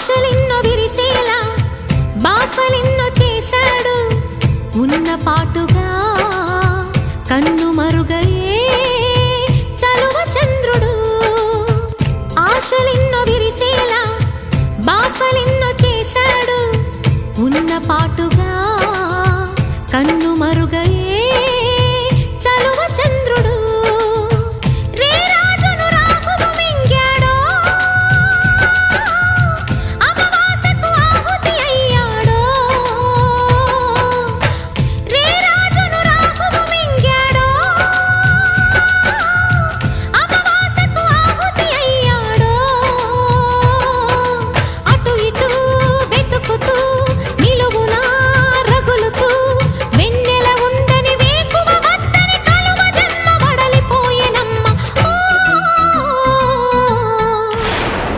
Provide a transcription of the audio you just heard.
ఆశలెన్నో విరిసేలా బాసలెన్నో చేశాడు ఉన్న పాటుగా కన్ను మరుగయే చలువ చంద్రుడు ఆశలెన్నో విరిసేలా బాసలెన్నో చేశాడు ఉన్న పాటుగా కన్ను మరుగయే